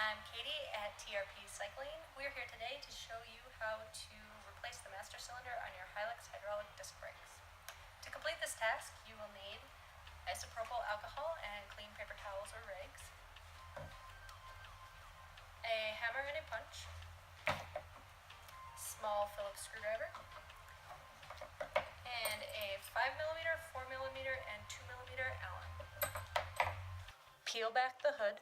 I'm Katie at TRP Cycling. We're here today to show you how to replace the master cylinder on your Hylex hydraulic disc brakes. To complete this task, you will need isopropyl alcohol and clean paper towels or rags, a hammer and a punch, small Phillips screwdriver, and a 5mm, 4mm, and 2mm Allen. Peel back the hood.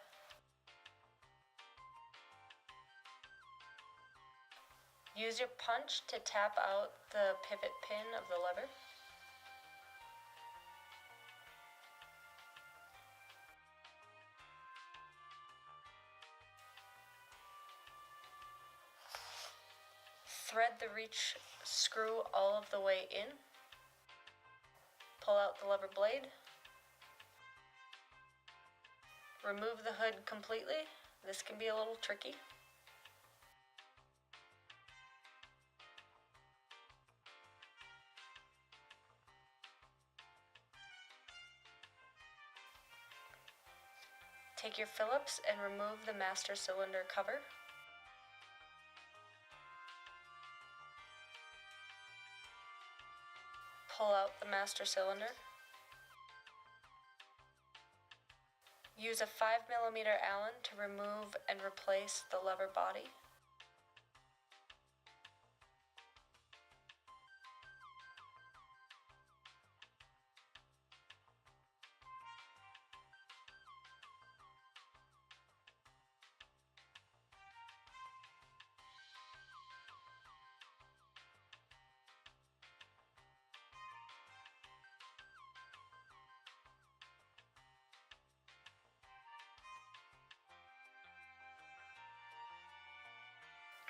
Use your punch to tap out the pivot pin of the lever. Thread the reach screw all of the way in. Pull out the lever blade. Remove the hood completely. This can be a little tricky. Take your Phillips and remove the master cylinder cover. Pull out the master cylinder. Use a 5mm Allen to remove and replace the lever body.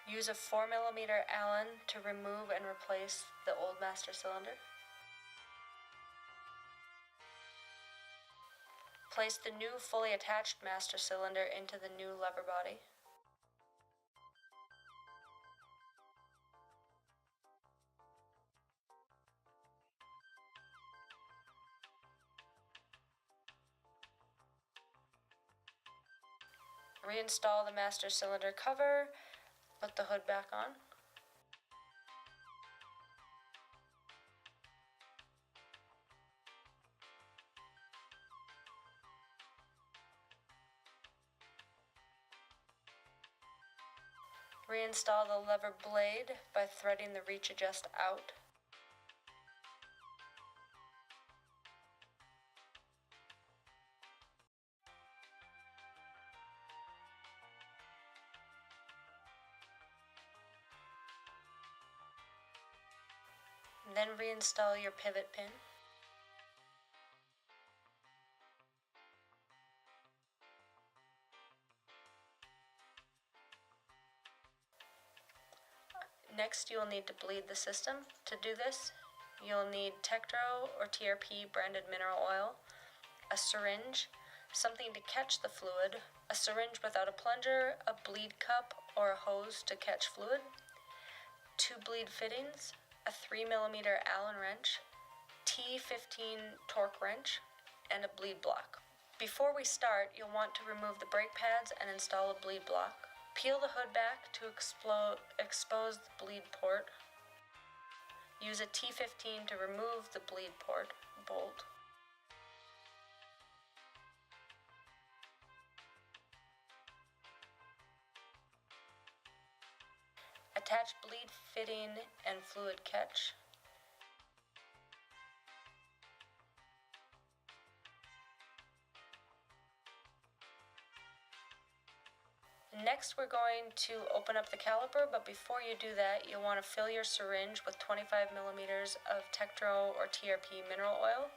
Use a 4mm Allen to remove and replace the old master cylinder. Place the new fully attached master cylinder into the new lever body. Reinstall the master cylinder cover. Put the hood back on. Reinstall the lever blade by threading the reach adjust out. Then reinstall your pivot pin. Next, you will need to bleed the system. To do this, you'll need Tektro or TRP branded mineral oil, a syringe, something to catch the fluid, a syringe without a plunger, a bleed cup or a hose to catch fluid, 2 bleed fittings, a 3mm Allen wrench, T15 torque wrench, and a bleed block. Before we start, you'll want to remove the brake pads and install a bleed block. Peel the hood back to expose the bleed port. Use a T15 to remove the bleed port bolt. Attach bleed fitting and fluid catch. Next, we're going to open up the caliper, but before you do that, you'll want to fill your syringe with 25mm of Tektro or TRP mineral oil.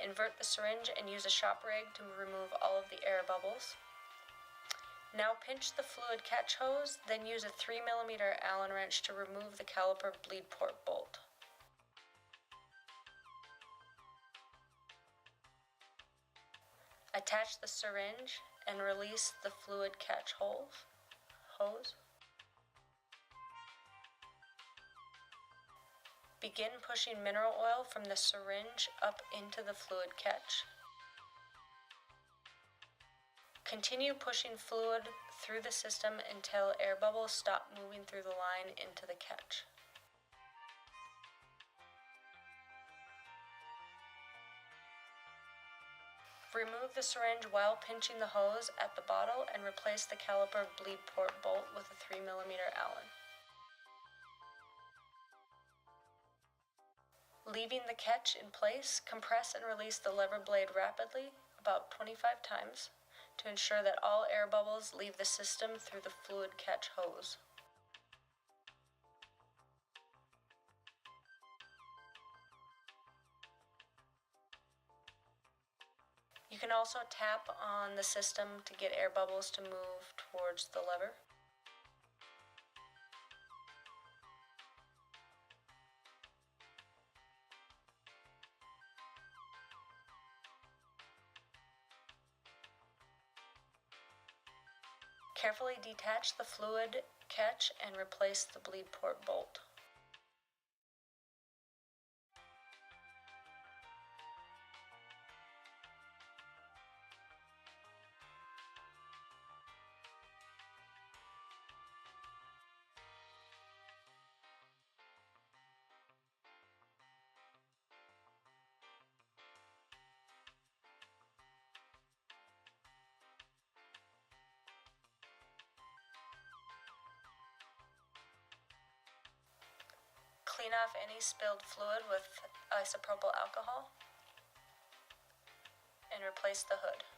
Invert the syringe and use a shop rag to remove all of the air bubbles. Now pinch the fluid catch hose, then use a 3mm Allen wrench to remove the caliper bleed port bolt. Attach the syringe and release the fluid catch hose. Begin pushing mineral oil from the syringe up into the fluid catch. Continue pushing fluid through the system until air bubbles stop moving through the line into the catch. Remove the syringe while pinching the hose at the bottle and replace the caliper bleep port bolt with a 3mm Allen. Leaving the catch in place, compress and release the lever blade rapidly, about 25 times, to ensure that all air bubbles leave the system through the fluid catch hose. You can also tap on the system to get air bubbles to move towards the lever. Carefully detach the fluid catch and replace the bleed port bolt. Clean off any spilled fluid with isopropyl alcohol and replace the hood.